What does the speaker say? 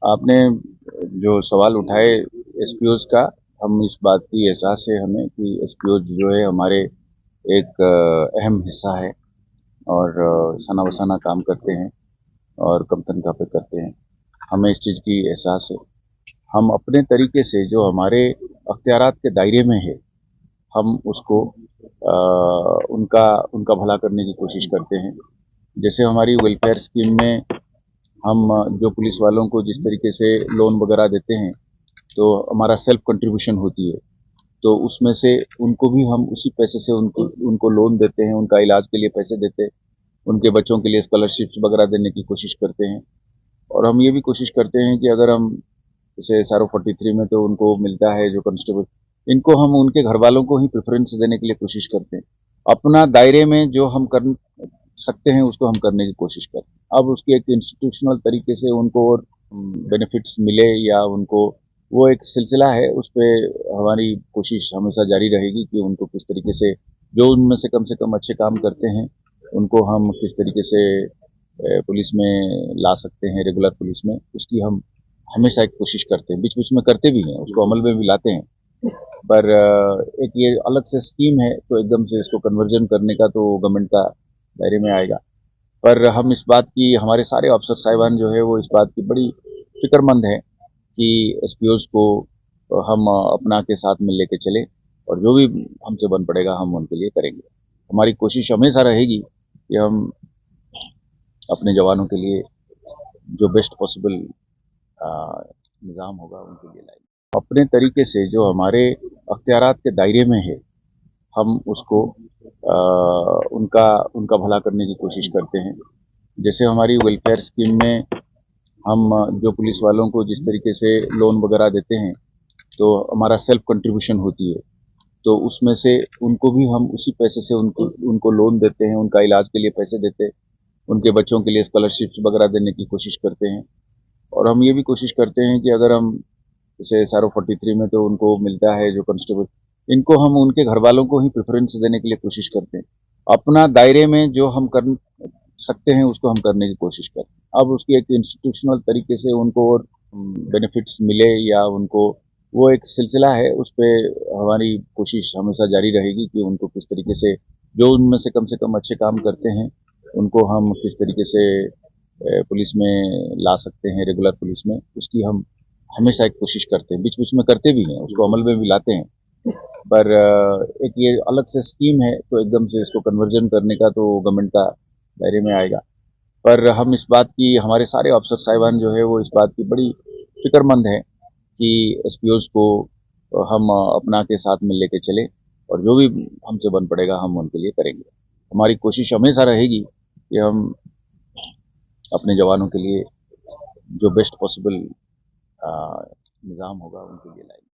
आपने जो सवाल उठाए एसपीओज का, हम इस बात की एहसास है हमें कि एसपीओज जो है हमारे एक अहम हिस्सा है और सना बसाना काम करते हैं और कम तनख्वाह पे करते हैं। हमें इस चीज़ की एहसास है। हम अपने तरीके से जो हमारे अख्तियारात के दायरे में है, हम उसको उनका उनका भला करने की कोशिश करते हैं। जैसे हमारी वेलफेयर स्कीम में हम जो पुलिस वालों को जिस तरीके से लोन वगैरह देते हैं, तो हमारा सेल्फ कंट्रीब्यूशन होती है, तो उसमें से उनको भी हम उसी पैसे से उनको उनको लोन देते हैं, उनका इलाज के लिए पैसे देते हैं, उनके बच्चों के लिए स्कॉलरशिप्स वगैरह देने की कोशिश करते हैं। और हम ये भी कोशिश करते हैं कि अगर हम जैसे SRO 43 में तो उनको मिलता है जो कांस्टेबल, इनको हम उनके घर वालों को ही प्रेफरेंस देने के लिए कोशिश करते हैं। अपना दायरे में जो हम कर सकते हैं उसको हम करने की कोशिश करते हैं। अब उसकी एक इंस्टीट्यूशनल तरीके से उनको और बेनिफिट्स मिले या उनको, वो एक सिलसिला है, उस पर हमारी कोशिश हमेशा जारी रहेगी कि उनको किस तरीके से, जो उनमें से कम अच्छे काम करते हैं, उनको हम किस तरीके से पुलिस में ला सकते हैं, रेगुलर पुलिस में, उसकी हम हमेशा एक कोशिश करते हैं। बीच बीच में करते भी हैं, उसको अमल में भी लाते हैं। पर एक ये अलग से स्कीम है, तो एकदम से इसको कन्वर्जन करने का तो गवर्नमेंट का दायरे में आएगा। पर हम इस बात की, हमारे सारे अफसर साहिबान जो है वो इस बात की बड़ी फिक्रमंद है कि एसपीओज को हम अपना के साथ में लेके चले और जो भी हमसे बन पड़ेगा हम उनके लिए करेंगे। हमारी कोशिश हमेशा रहेगी कि हम अपने जवानों के लिए जो बेस्ट पॉसिबल निज़ाम होगा उनके लिए लाएंगे। अपने तरीके से जो हमारे अख्तियारात के दायरे में है, हम उसको उनका उनका भला करने की कोशिश करते हैं। जैसे हमारी वेलफेयर स्कीम में हम जो पुलिस वालों को जिस तरीके से लोन वगैरह देते हैं, तो हमारा सेल्फ कंट्रीब्यूशन होती है, तो उसमें से उनको भी हम उसी पैसे से उनको लोन देते हैं, उनका इलाज के लिए पैसे देते हैं, उनके बच्चों के लिए स्कॉलरशिप्स वगैरह देने की कोशिश करते हैं। और हम ये भी कोशिश करते हैं कि अगर हम जैसे SRO 43 में तो उनको मिलता है जो कांस्टेबल, इनको हम उनके घर वालों को ही प्रेफरेंस देने के लिए कोशिश करते हैं। अपना दायरे में जो हम कर सकते हैं उसको हम करने की कोशिश करते हैं। अब उसकी एक इंस्टीट्यूशनल तरीके से उनको और बेनिफिट्स मिले या उनको, वो एक सिलसिला है, उस पर हमारी कोशिश हमेशा जारी रहेगी कि उनको किस तरीके से, जो उनमें से कम अच्छे काम करते हैं, उनको हम किस तरीके से पुलिस में ला सकते हैं, रेगुलर पुलिस में, उसकी हम हमेशा एक कोशिश करते हैं। बीच बीच में करते भी हैं, उसको अमल में भी लाते हैं। पर एक ये अलग से स्कीम है, तो एकदम से इसको कन्वर्जन करने का तो गवर्नमेंट का दायरे में आएगा। पर हम इस बात की, हमारे सारे अफसर साहिबान जो है वो इस बात की बड़ी फिक्रमंद है कि एसपीओज को हम अपना के साथ में लेके चले और जो भी हमसे बन पड़ेगा हम उनके लिए करेंगे। हमारी कोशिश हमेशा रहेगी कि हम अपने जवानों के लिए जो बेस्ट पॉसिबल निज़ाम होगा उनके लिए लाएंगे।